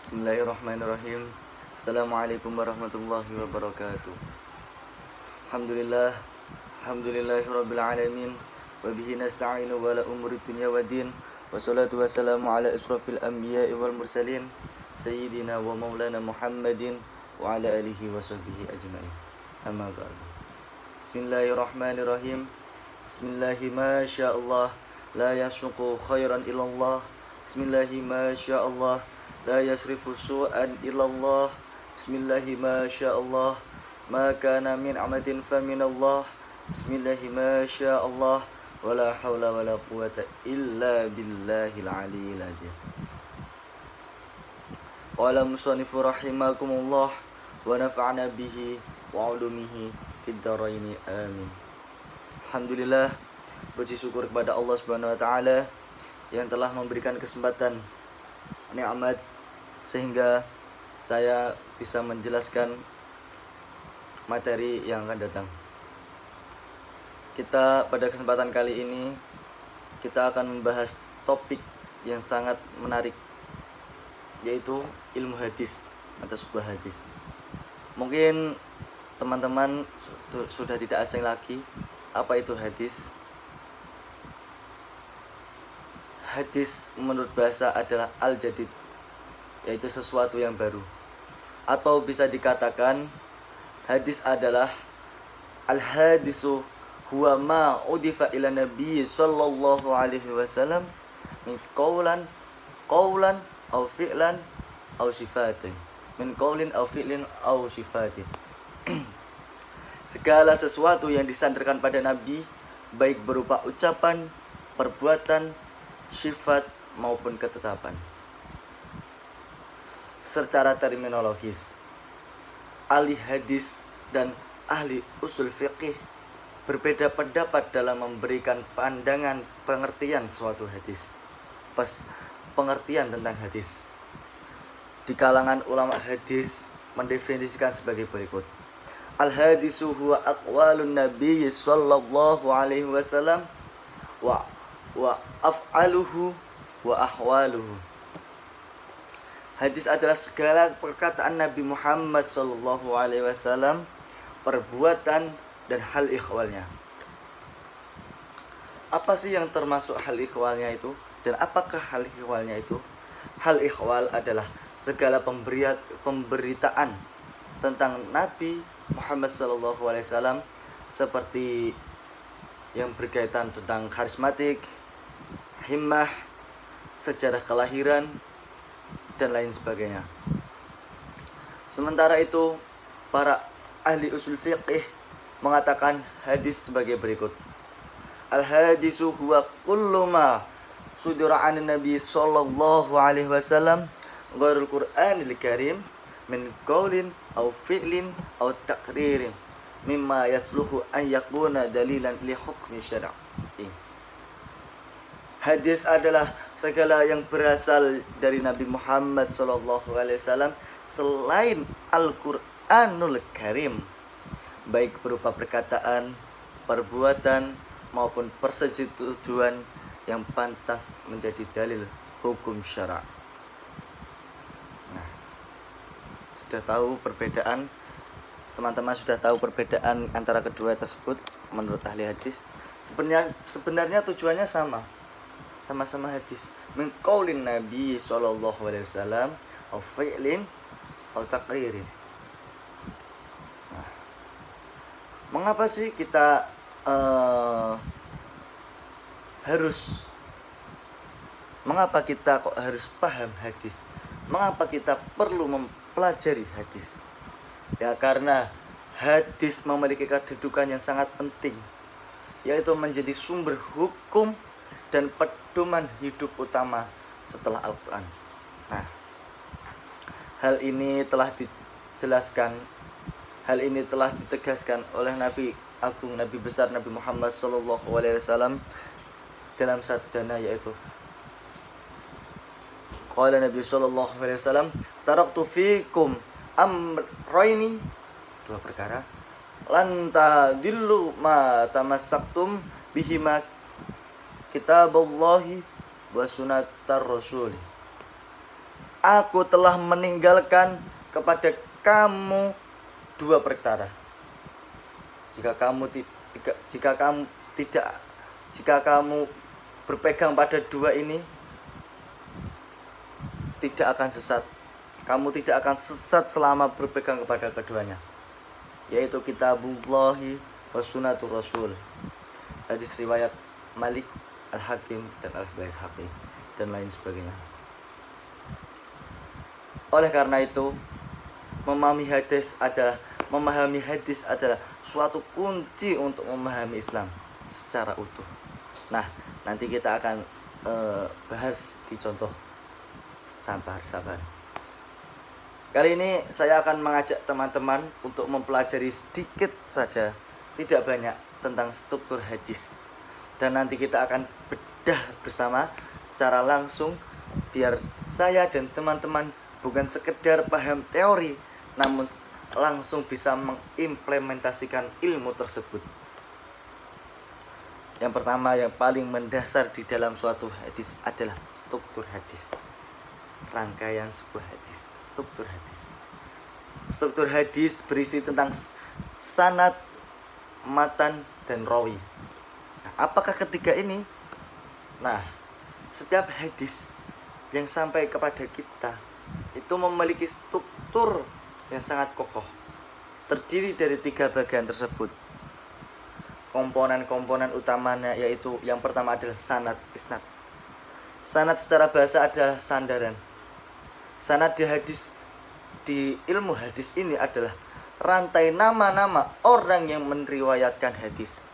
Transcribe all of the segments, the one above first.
Bismillahirrahmanirrahim. Assalamualaikum warahmatullahi wabarakatuh. Alhamdulillah, alhamdulillahirabbil alamin. Wa bihi nasta'inu ala umuri dunya waddin. Wassalatu wassalamu ala asrofil anbiya'i wal mursalin sayyidina wa maulana Muhammadin wa ala alihi wa sahbihi ajma'in. Amma ba'du. Bismillahirrahmanirrahim. Bismillahi ma sya'allah la yasruqu khairan illallah. Bismillahi ma sya'allah la yasrifu su'an illallah. Bismillahi ma sya'allah ma kana min amadin faminallah. Bismillahi ma sya'allah wa la hawla wa la quwata illa billahil aliyil adhim. Qala musannifu rahimakumullah wa nafa'na bihi wa ulumihi fid dharaini amin. Alhamdulillah, puji syukur kepada Allah Subhanahu wa taala yang telah memberikan kesempatan nikmat sehingga saya bisa menjelaskan materi yang akan datang. Kita pada kesempatan kali ini kita akan membahas topik yang sangat menarik, yaitu ilmu hadis atau sebuah hadis. Mungkin teman-teman sudah tidak asing lagi apa itu hadis. Hadis menurut bahasa adalah al-jadid, yaitu sesuatu yang baru. Atau bisa dikatakan hadis adalah al-hadisu huwa ma udifa ila nabi sallallahu alaihi wasallam min qawlan aw fi'lan aw sifatin. Min qawlin aw fi'lin aw sifatin. Segala sesuatu yang disandarkan pada nabi, baik berupa ucapan, perbuatan, sifat maupun ketetapan. Secara terminologis, ahli hadis dan ahli usul fiqih berbeda pendapat dalam memberikan pandangan pengertian suatu hadis. Pengertian tentang hadis di kalangan ulama hadis mendefinisikan sebagai berikut. Al-hadisu huwa aqwalun nabiy sallallahu alaihi wasallam wa af'aluhu wa ahwaluhu. Hadis adalah segala perkataan Nabi Muhammad sallallahu alaihi wasallam, perbuatan dan hal ikhwalnya. Apa sih yang termasuk hal ikhwalnya itu? Dan apakah hal ikhwalnya itu? Hal ikhwal adalah segala pemberitaan tentang Nabi Muhammad sallallahu alaihi wasallam, seperti yang berkaitan tentang karismatik, himmah, sejarah kelahiran, dan lain sebagainya. Sementara itu, para ahli usul fiqih mengatakan hadis sebagai berikut. Al-hadisu huwa kullu ma sudira 'an nabi sallallahu alaihi wasallam ghairul Qur'anil Karim min qaulin aw fi'lin aw taqririn mimma yasluhu an yakuna dalilan li hukmi syar'i. Hadis adalah segala yang berasal dari Nabi Muhammad sallallahu alaihi wasallam selain Al-Qur'anul Karim, baik berupa perkataan, perbuatan maupun persetujuan yang pantas menjadi dalil hukum syara'. Nah, sudah tahu perbedaan, teman-teman sudah tahu perbedaan antara kedua tersebut menurut ahli hadis. Sebenarnya tujuannya sama-sama hadis. Min qaulin nabi sallallahu alaihi wasallam aw fi'lin aw taqririn. Nah, mengapa sih kita mengapa kita kok harus paham hadis? Mengapa kita perlu mempelajari hadis? Ya, karena hadis memiliki kedudukan yang sangat penting, yaitu menjadi sumber hukum dan pedoman hidup utama setelah Al-Quran. Nah, hal ini telah ditegaskan oleh Nabi Agung, Nabi besar Nabi Muhammad sallallahu alaihi wasallam dalam sabdanya, yaitu qala Nabi sallallahu alaihi wasallam, taraktu fikum amrayni, dua perkara, lan tadillu ma tamassaktum bihima kitaballahi wa sunnatar rasul. aku telah meninggalkan kepada kamu dua perkara. Jika kamu berpegang pada dua ini, tidak akan sesat. Kamu tidak akan sesat selama berpegang kepada keduanya, yaitu kitabullahi wa sunnatur rasul. Hadis riwayat Malik, Al-Hakim dan Al-Baihaqi dan lain sebagainya. Oleh karena itu, memahami hadis adalah suatu kunci untuk memahami Islam secara utuh. Nah, nanti kita akan bahas di contoh. Sabar. Kali ini saya akan mengajak teman-teman untuk mempelajari sedikit saja, tidak banyak, tentang struktur hadis. Dan nanti kita akan bedah bersama secara langsung, biar saya dan teman-teman bukan sekedar paham teori, namun langsung bisa mengimplementasikan ilmu tersebut. Yang pertama, yang paling mendasar di dalam suatu hadis adalah struktur hadis. Rangkaian sebuah hadis, struktur hadis. Struktur hadis berisi tentang sanad, matan, dan rawi. Nah, apakah ketiga ini? Nah, setiap hadis yang sampai kepada kita itu memiliki struktur yang sangat kokoh, terdiri dari 3 bagian tersebut. Komponen-komponen utamanya yaitu yang pertama adalah sanad, isnad. Sanad secara bahasa adalah sandaran. Sanad di ilmu hadis ini adalah rantai nama-nama orang yang meriwayatkan hadis.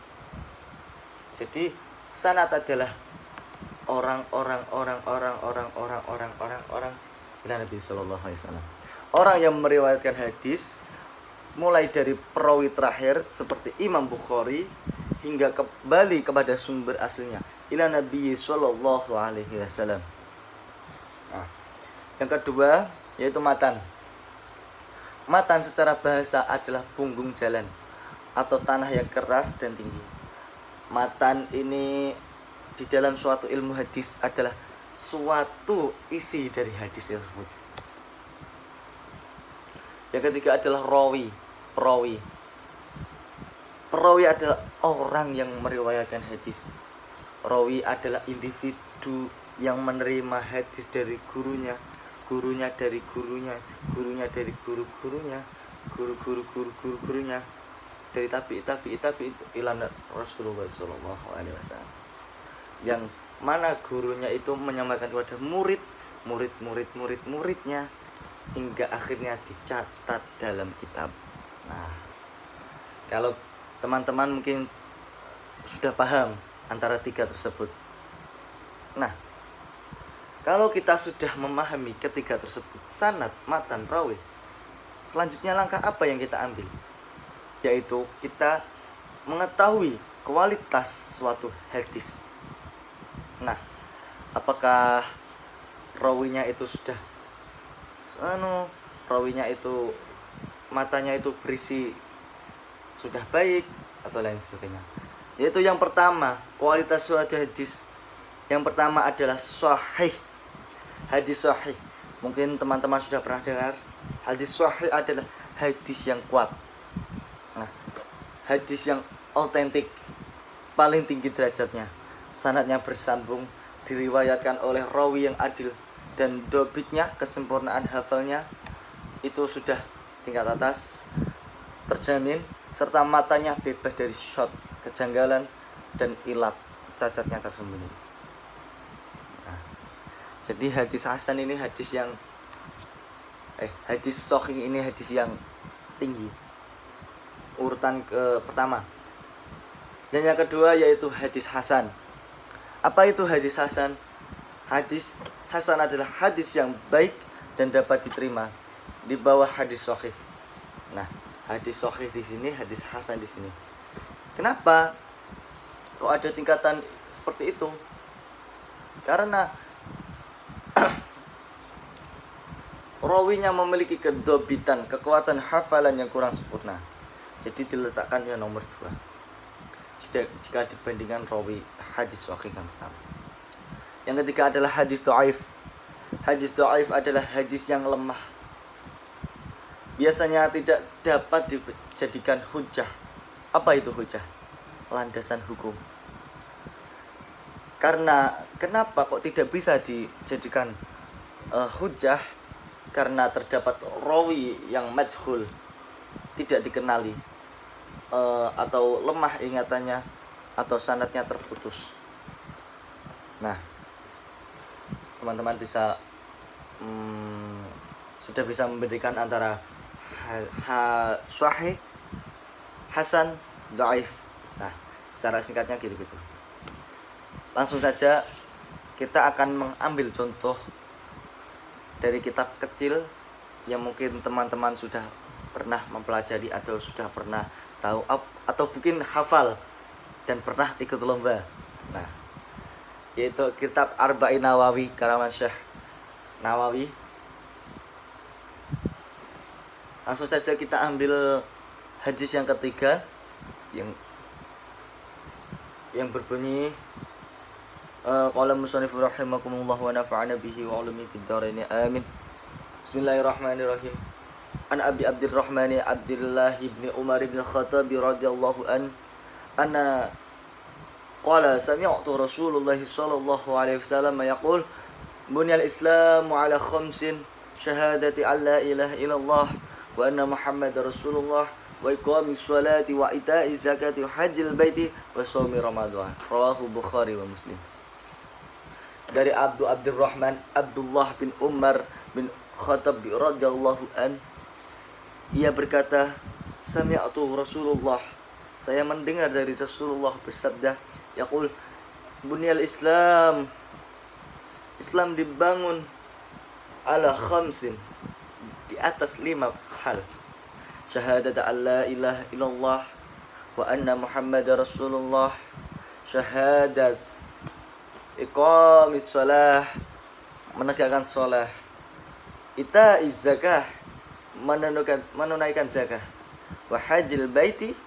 Jadi sanad adalah orang ila Nabi sallallahu alaihi wasallam. Orang yang meriwayatkan hadis mulai dari perawi terakhir seperti Imam Bukhari hingga kembali kepada sumber aslinya ila Nabi sallallahu alaihi wasallam. Nah, yang kedua yaitu matan. Matan secara bahasa adalah punggung jalan atau tanah yang keras dan tinggi. Matan ini di dalam suatu ilmu hadis adalah suatu isi dari hadis tersebut. Yang ketiga adalah perawi. Perawi adalah orang yang meriwayatkan hadis. Rawi adalah individu yang menerima hadis dari gurunya, gurunya dari gurunya, gurunya dari guru-gurunya, guru-gurunya, dari tabi ila Rasulullah sallallahu alaihi wasallam. Yang mana gurunya itu menyampaikan kepada muridnya hingga akhirnya dicatat dalam kitab. Nah, kalau teman-teman mungkin sudah paham antara 3 tersebut. Nah, kalau kita sudah memahami ketiga tersebut, sanad, matan, rawi, selanjutnya langkah apa yang kita ambil? Yaitu kita mengetahui kualitas suatu hadis. Nah, apakah rawinya itu sudah rawinya itu matanya itu berisi sudah baik atau lain sebagainya. Yaitu yang pertama, kualitas suatu hadis. Yang pertama adalah sahih. Hadis sahih. Mungkin teman-teman sudah pernah dengar, hadis sahih adalah hadis yang kuat. Nah, hadis yang autentik, paling tinggi derajatnya, sanadnya bersambung, diriwayatkan oleh rawi yang adil, dan dobitnya, kesempurnaan hafalnya itu sudah tingkat atas, terjamin, serta matanya bebas dari syad, kejanggalan, dan ilat, cacatnya tersembunyi. Nah, jadi hadis hasan ini hadis yang hadis sahih ini hadis yang tinggi, urutan pertama. Dan yang kedua yaitu hadis hasan. Apa itu hadis hasan? Hadis hasan adalah hadis yang baik dan dapat diterima di bawah hadis sahih. Nah, hadis sahih di sini, hadis hasan di sini. Kenapa kok ada tingkatan seperti itu? Karena rawinya memiliki kedobitan, kekuatan hafalan yang kurang sempurna. Jadi diletakkan yang nomor 2 jika dibandingkan rawi hadis sahih yang pertama. Yang ketiga adalah hadis dhaif. Hadis dhaif adalah hadis yang lemah. Biasanya tidak dapat dijadikan hujjah. Apa itu hujjah? Landasan hukum. Karena kenapa kok tidak bisa dijadikan hujjah? Karena terdapat rawi yang majhul, tidak dikenali, atau lemah ingatannya, atau sanadnya terputus. Nah, teman-teman bisa sudah bisa membedakan antara sahih, hasan, dhaif. Nah, secara singkatnya gitu-gitu. Langsung saja kita akan mengambil contoh dari kitab kecil yang mungkin teman-teman sudah pernah mempelajari atau sudah pernah tahu, atau mungkin hafal dan pernah ikut lomba. Nah, yaitu kitab Arba'in Nawawi karangan Syekh Nawawi. Langsung saja kita ambil hadis yang ketiga yang berbunyi qala musannif rahimakumullah wa nafa'ana bihi wa ulumi fid dharain amin. Bismillahirrahmanirrahim. An Abi Abdurrahman Abdullah bin Umar bin Khattab radhiyallahu anna qala sami'tu Rasulullah sallallahu alaihi wasallam yaqul bunyal Islamu ala khamsin syahadati an la ilaha illallah wa anna Muhammadar Rasulullah wa iqamis sholati wa ita'iz zakati wa hajjil baiti wa shaumi Ramadan. Rawahu Bukhari wa Muslim. Dari Abdurrahman Abdullah bin Umar bin Khattab radhiyallahu ia berkata, sami'tu Rasulullah, saya mendengar dari Rasulullah bersabda, yaqul bunyal Islam dibangun ala khamsin, di atas 5 hal. Syahadat an la ilaha illallah wa anna Muhammadar Rasulullah, syahadat iqamis shalah, menegakkan shalah, ita'iz zakah, menunaikan zakah, wa hajjil baiti,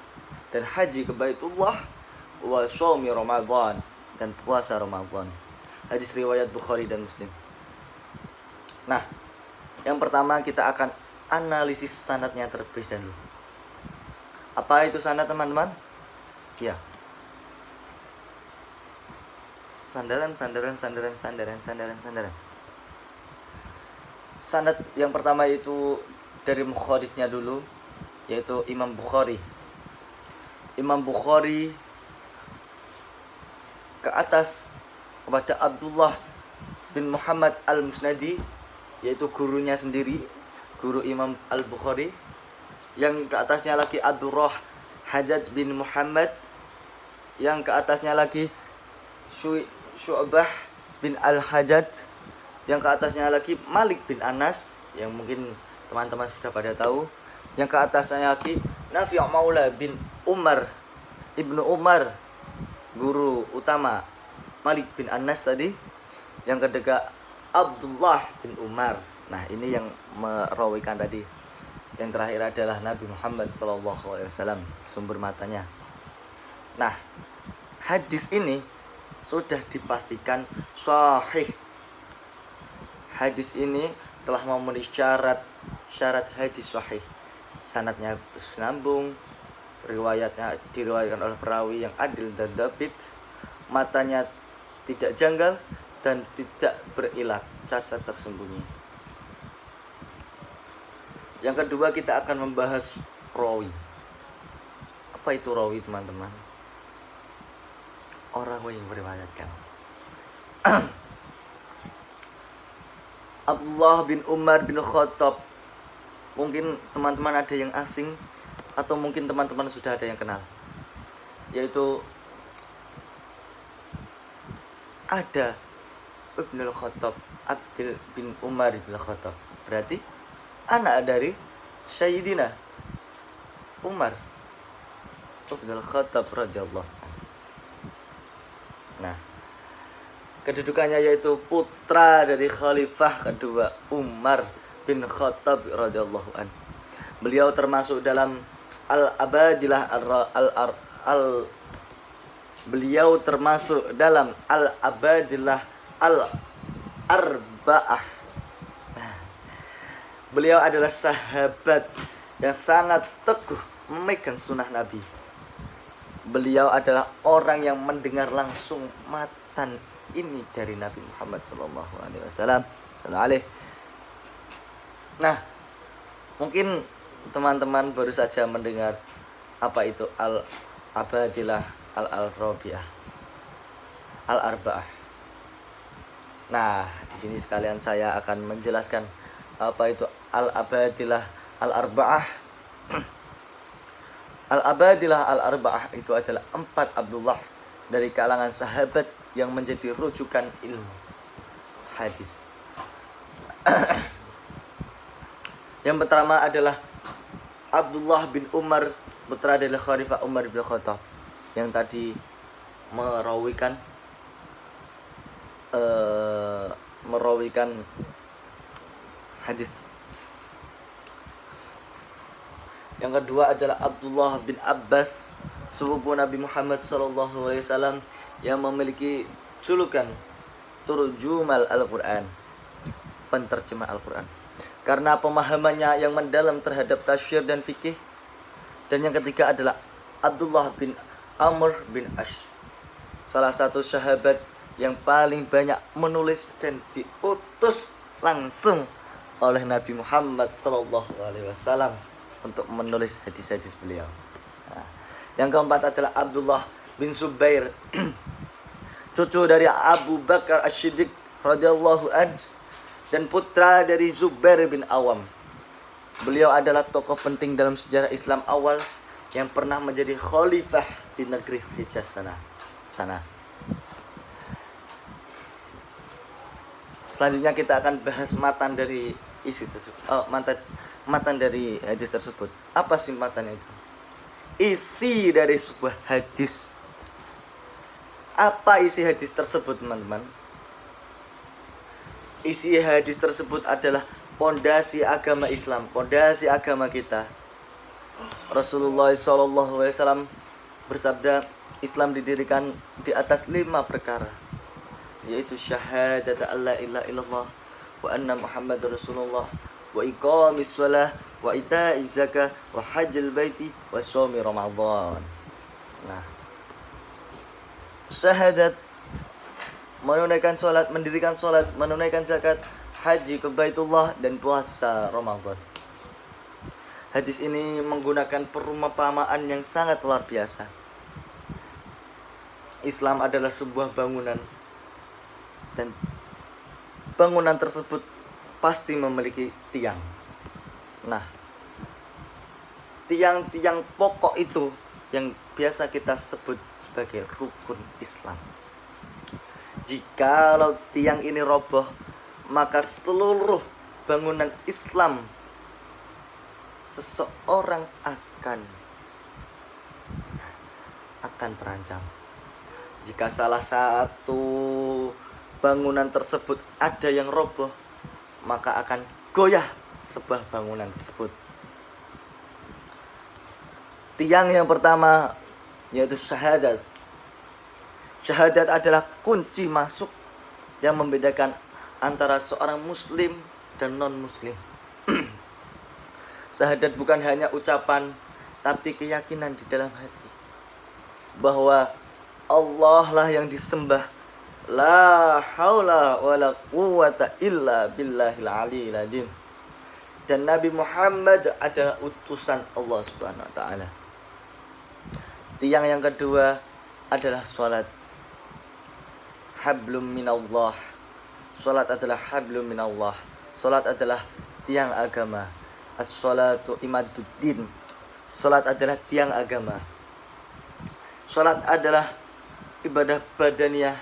dan haji ke Baitullah, wa shaumi Ramadan, dan puasa Ramadan. Hadis riwayat Bukhari dan Muslim. Nah, yang pertama kita akan analisis sanadnya terlebih dahulu. Apa itu sanad, teman-teman? Ya. Sandaran. Sanad yang pertama itu dari mukharisnya dulu, yaitu Imam Bukhari. Imam Bukhari ke atas kepada Abdullah bin Muhammad al-Musnadi, yaitu gurunya sendiri, guru Imam al-Bukhari. Yang ke atasnya lagi Abdurrah Hajjaj bin Muhammad. Yang ke atasnya lagi Syu'bah bin al-Hajjaj. Yang ke atasnya lagi Malik bin Anas, yang mungkin teman-teman sudah pada tahu. Yang ke atasnya lagi Nafi' Maula bin Umar, Ibnu Umar, guru utama Malik bin Anas tadi. Yang ketiga Abdullah bin Umar. Nah, ini yang merawikan tadi. Yang terakhir adalah Nabi Muhammad SAW, sumber matanya. Nah, hadis ini sudah dipastikan sahih. Hadis ini telah memenuhi syarat hadis sahih. Sanadnya senambung, riwayatnya diriwayatkan oleh perawi yang adil dan dhabit, matanya tidak janggal dan tidak berilat, cacat tersembunyi. Yang kedua kita akan membahas rawi. Apa itu rawi, teman-teman? Orang yang meriwayatkan. Abdullah bin Umar bin Khattab. Mungkin teman-teman ada yang asing, atau mungkin teman-teman sudah ada yang kenal. Yaitu ada Ibnu Khattab, Abdul bin Umar bin Khattab. Berarti anak dari Sayyidina Umar bin Khattab radhiyallahu anhu. Nah, kedudukannya yaitu putra dari khalifah kedua Umar bin Khattab radhiyallahu anhu. Beliau termasuk dalam al-abadilah al-arba'ah Beliau adalah sahabat yang sangat teguh memegang sunnah Nabi. Beliau adalah orang yang mendengar langsung matan ini dari Nabi Muhammad sallallahu alaihi wasallam. Nah, mungkin teman-teman baru saja mendengar apa itu al-abadilah al-rabi'ah, al-arba'ah. Nah, di sini sekalian saya akan menjelaskan apa itu al-abadilah al-arba'ah. Al-abadilah al-arba'ah itu adalah 4 Abdullah dari kalangan sahabat yang menjadi rujukan ilmu hadis. Yang pertama adalah Abdullah bin Umar, putra dari Khalifah Umar bin Khattab, yang tadi merawikan hadis. Yang kedua adalah Abdullah bin Abbas, sepupu Nabi Muhammad SAW, yang memiliki julukan Turjumal Al-Quran, penterjemah Al-Quran, karena pemahamannya yang mendalam terhadap tafsir dan fikih. Dan yang ketiga adalah Abdullah bin Amr bin Ash, salah satu sahabat yang paling banyak menulis dan diutus langsung oleh Nabi Muhammad SAW untuk menulis hadis-hadis beliau. Nah, yang keempat adalah Abdullah bin Zubair, cucu dari Abu Bakar As-Siddiq radhiyallahu anhu dan putra dari Zubair bin Awam. Beliau adalah tokoh penting dalam sejarah Islam awal yang pernah menjadi khalifah di negeri Hijaz sana. Selanjutnya kita akan bahas matan dari isu tersebut. Matan dari hadis tersebut. Apa sih matan itu? Isi dari sebuah hadis. Apa isi hadis tersebut, teman-teman? Isi hadis tersebut adalah pondasi agama Islam, pondasi agama kita. Rasulullah SAW bersabda, Islam didirikan di atas 5 perkara, yaitu syahadat alla ilaha illallah wa anna Muhammadar Rasulullah, wa iqamis shalah, wa ita'iz zakah, wa hajjal baiti, wa shaumi Ramadan. Nah, syahadat, menunaikan sholat, mendirikan sholat, menunaikan zakat, haji ke Baitullah, dan puasa Ramadan. Hadis ini menggunakan perumpamaan yang sangat luar biasa. Islam adalah sebuah bangunan, dan bangunan tersebut pasti memiliki tiang. Nah, tiang-tiang pokok itu yang biasa kita sebut sebagai rukun Islam. Jikalau tiang ini roboh, maka seluruh bangunan Islam seseorang akan terancam. Jika salah satu bangunan tersebut ada yang roboh, maka akan goyah sebuah bangunan tersebut. Tiang yang pertama yaitu syahadat. Syahadat adalah kunci masuk yang membedakan antara seorang muslim dan non-muslim. Syahadat bukan hanya ucapan, tapi keyakinan di dalam hati bahwa Allah lah yang disembah, la haula wala quwata illa billahil aliyil azim, dan Nabi Muhammad adalah utusan Allah Subhanahu wa taala. Tiang yang kedua adalah salat. Hablum minallah. Salat adalah hablum minallah. Salat adalah tiang agama. As-salatu imaduddin. Salat adalah tiang agama. Salat adalah ibadah badaniyah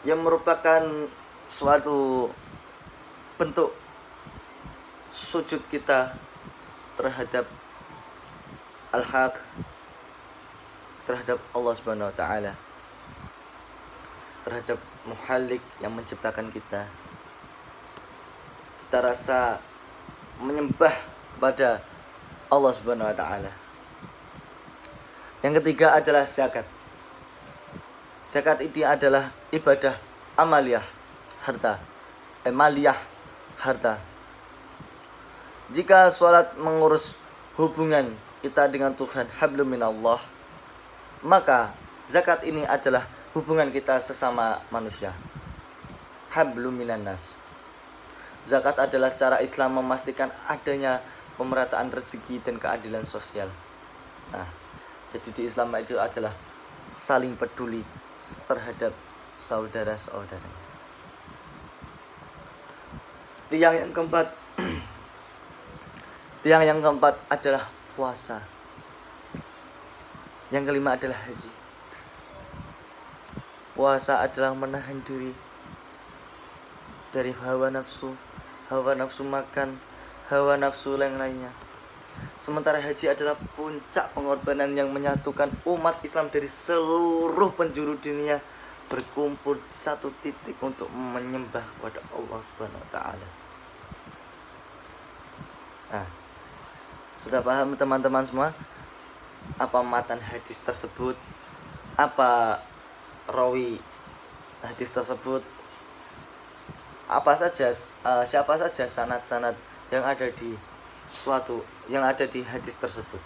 yang merupakan suatu bentuk sujud kita terhadap al-haq, terhadap Allah Subhanahu wa taala, terhadap muhalik yang menciptakan kita. Kita rasa menyembah pada Allah Subhanahu wa taala. Yang ketiga adalah zakat. Zakat ini adalah ibadah amaliyah harta. Jika sholat mengurus hubungan kita dengan Tuhan, hablum minallah, maka zakat ini adalah hubungan kita sesama manusia, hablum minannas. Zakat adalah cara Islam memastikan adanya pemerataan rezeki dan keadilan sosial. Nah, jadi di Islam itu adalah saling peduli terhadap saudara-saudara. Tiang yang keempat adalah puasa. Yang kelima adalah haji. Puasa adalah menahan diri dari hawa nafsu makan, hawa nafsu yang lainnya. Sementara haji adalah puncak pengorbanan yang menyatukan umat Islam dari seluruh penjuru dunia berkumpul di satu titik untuk menyembah kepada Allah Subhanahu wa taala. Nah, sudah paham teman-teman semua apa matan hadis tersebut? Apa rawi hadis tersebut? Apa saja siapa saja sanad-sanad yang ada di hadis tersebut?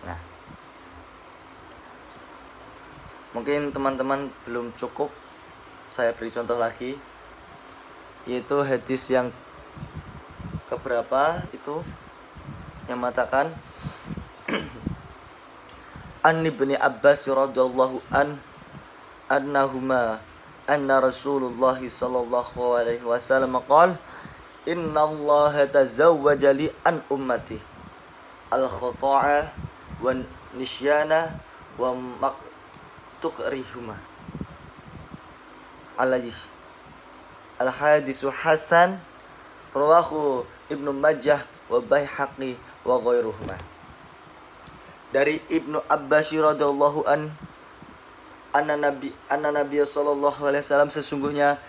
Nah, mungkin teman-teman belum cukup, saya beri contoh lagi, yaitu hadis yang keberapa itu yang mengatakan An Ibni Abbas radhiyallahu anna Rasulullah sallallahu alaihi wasallam qala inna Allah tazawwaja li an ummati al-khata'a wa nisyana wa maqtuqrihuma alaihi al-hadisu hasan rawahu Ibnu Majah wa Baihaqi wa ghairuhuma. Dari Ibnu Abbas radhiyallahu anna Nabi sallallahu alaihi wasallam, sesungguhnya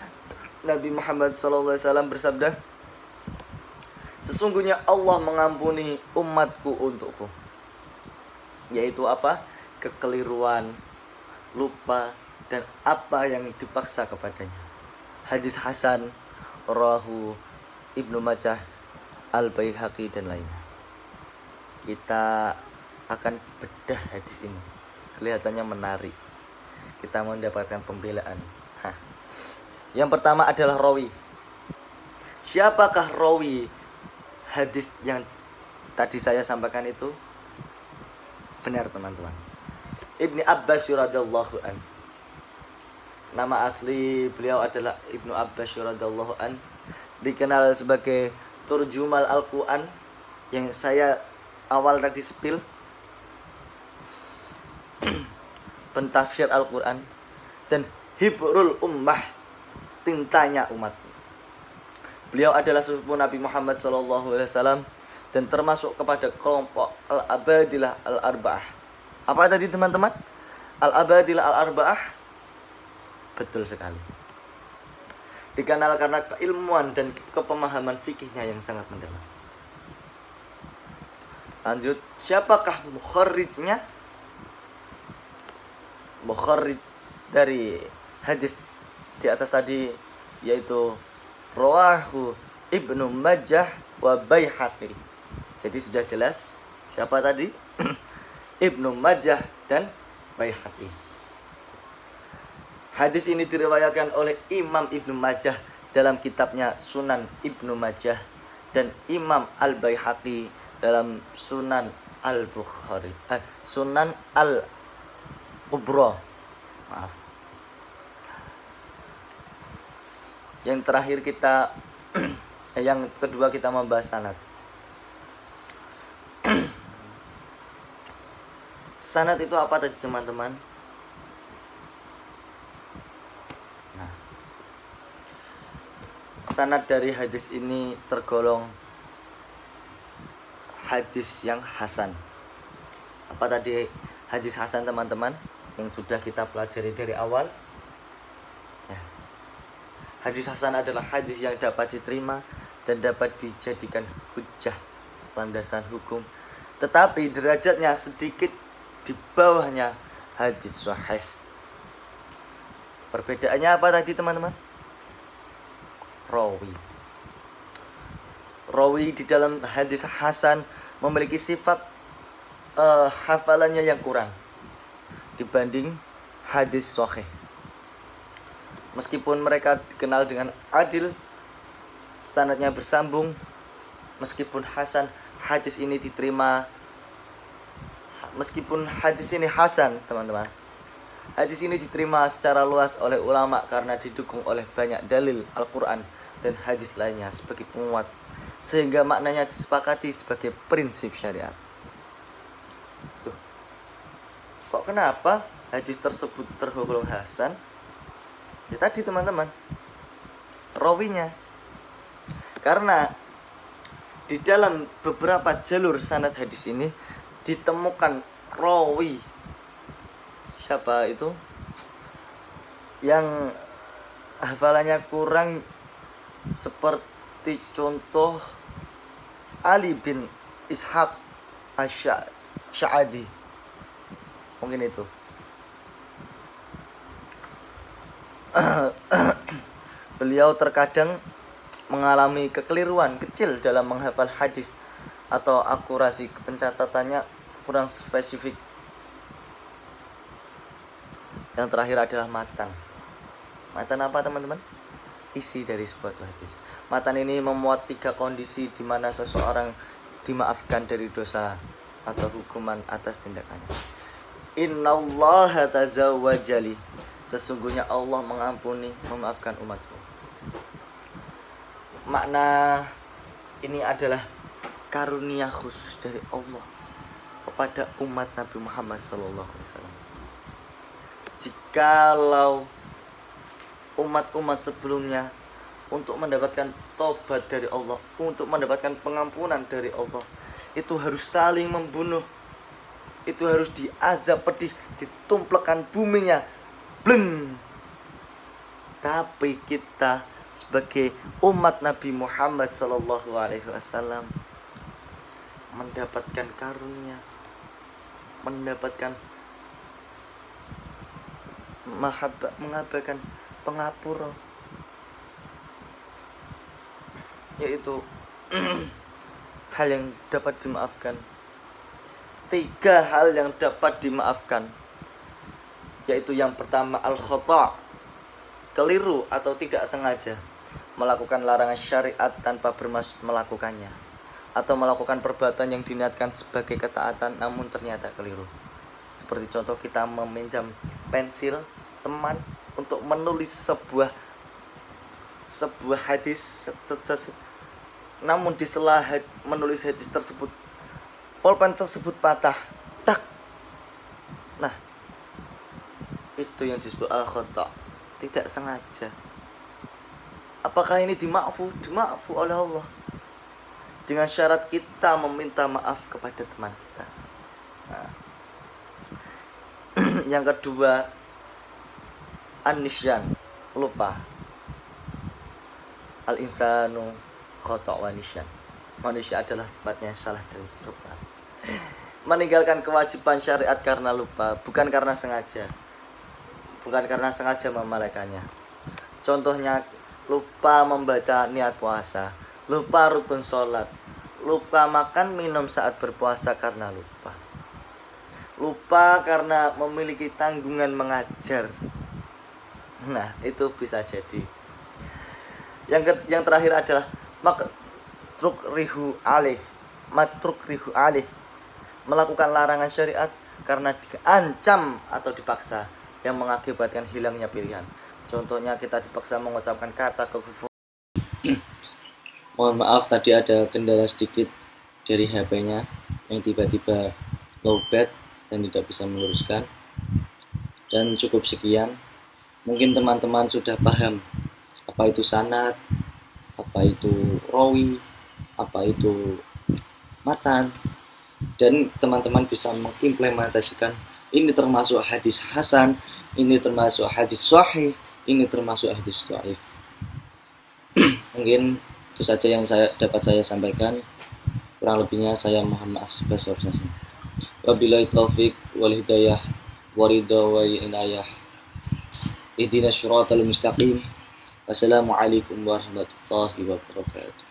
Nabi Muhammad sallallahu alaihi wasallam bersabda, sesungguhnya Allah mengampuni umatku untukku. Yaitu apa? Kekeliruan, lupa, dan apa yang dipaksa kepadanya. Hadis hasan rawahu Ibnu Majah, Al-Baihaqi dan lainnya. Kita akan bedah hadis ini. Kelihatannya menarik. Kita mendapatkan pembelaan. Yang pertama adalah rawi. Siapakah rawi hadis yang tadi saya sampaikan itu? Benar teman-teman, Ibni Abbas radhiyallahu an. Nama asli beliau adalah Ibnu Abbas radhiyallahu an, dikenal sebagai turjumal Al-Quran, yang saya awal tadi sepil, pentafsir Al-Quran, dan hibrul ummah, tintanya umat. Beliau adalah sepupu Nabi Muhammad SAW dan termasuk kepada kelompok Al-Abadilah Al-Arba'ah. Apa tadi teman-teman? Al-Abadilah Al-Arba'ah? Betul sekali. Dikenal karena keilmuan dan kepemahaman fikihnya yang sangat mendalam. Lanjut, siapakah mukharrijnya? Mukharrij dari hadis di atas tadi yaitu rawahu Ibnu Majah wa Baihaqi. Jadi sudah jelas siapa tadi? Ibnu Majah dan Baihaqi. Hadis ini diriwayatkan oleh Imam Ibnu Majah dalam kitabnya Sunan Ibnu Majah dan Imam Al-Baihaqi dalam Sunan Al-Bukhari, Sunan Al-Kubra. Maaf. Yang terakhir kita yang kedua kita membahas sanad. Sanad itu apa tadi teman-teman? Nah, sanad dari hadis ini tergolong hadis yang hasan. Apa tadi hadis hasan teman-teman yang sudah kita pelajari dari awal? Ya. Hadis hasan adalah hadis yang dapat diterima dan dapat dijadikan hujjah, landasan hukum, tetapi derajatnya sedikit di bawahnya hadis sahih. Perbedaannya apa tadi teman-teman? Rawi. Rawi di dalam hadis hasan memiliki sifat hafalannya yang kurang dibanding hadis sahih. Meskipun mereka dikenal dengan adil, sanadnya bersambung, meskipun hasan, hadis ini diterima. Meskipun hadis ini hasan, teman-teman, hadis ini diterima secara luas oleh ulama karena didukung oleh banyak dalil Al-Quran dan hadis lainnya sebagai penguat, sehingga maknanya disepakati sebagai prinsip syariat. Kok kenapa hadis tersebut tergolong hasan? Ya tadi teman-teman, rawinya. Karena di dalam beberapa jalur sanad hadis ini ditemukan rawi, siapa itu, yang hafalannya kurang, seperti contoh Ali bin Ishaq Asy-Sya'adi, mungkin itu. Beliau terkadang mengalami kekeliruan kecil dalam menghafal hadis atau akurasi pencatatannya kurang spesifik. Yang terakhir adalah matan. Matan apa teman-teman? Isi dari sebuah hadis. Matan ini memuat 3 kondisi di mana seseorang dimaafkan dari dosa atau hukuman atas tindakannya. Innallaha tazawwajali, sesungguhnya Allah mengampuni, memaafkan umatku. Makna ini adalah karunia khusus dari Allah kepada umat Nabi Muhammad SAW. Jikalau umat-umat sebelumnya untuk mendapatkan tobat dari Allah, untuk mendapatkan pengampunan dari Allah, itu harus saling membunuh, itu harus diazab pedih, ditumplekkan buminya, bleng. Tapi kita sebagai umat Nabi Muhammad SAW mendapatkan karunia, mendapatkan mengabaikan pengapura, yaitu hal yang dapat dimaafkan. 3 hal yang dapat dimaafkan, yaitu yang pertama al-khata', keliru atau tidak sengaja melakukan larangan syariat tanpa bermaksud melakukannya, atau melakukan perbuatan yang diniatkan sebagai ketaatan namun ternyata keliru. Seperti contoh kita meminjam pensil teman untuk menulis sebuah hadis, namun di sela menulis hadis tersebut pulpen tersebut patah, tak. Nah, itu yang disebut al-khata', tidak sengaja. Apakah ini dimaafkan oleh Allah dengan syarat kita meminta maaf kepada teman kita. Nah, yang kedua, an-nisyan, lupa. Al-insanu khata' wa nisyan. Manusia adalah tempatnya salah dan lupa. Meninggalkan kewajiban syariat karena lupa, bukan karena sengaja. Bukan karena sengaja memalaikannya. Contohnya, lupa membaca niat puasa, lupa rukun sholat, lupa makan minum saat berpuasa karena lupa. Lupa karena memiliki tanggungan mengajar. Nah, itu bisa jadi. Yang terakhir adalah matruk rihu alih, melakukan larangan syariat karena diancam atau dipaksa, yang mengakibatkan hilangnya pilihan. Contohnya kita dipaksa mengucapkan kata kekufuran. Mohon maaf, tadi ada kendala sedikit dari HP-nya yang tiba-tiba lowbat dan tidak bisa meluruskan. Dan cukup sekian. Mungkin teman-teman sudah paham apa itu sanad, apa itu rawi, apa itu matan, dan teman-teman bisa mengimplementasikan ini termasuk hadis hasan, ini termasuk hadis sahih, ini termasuk hadis dhaif. Mungkin itu saja yang dapat saya sampaikan. Kurang lebihnya saya mohon maaf sebesar-besarnya. Wabillahi taufik wal hidayah waridha wa inayah. Ihdinas syiratal mustaqim. Wassalamualaikum warahmatullahi wabarakatuh.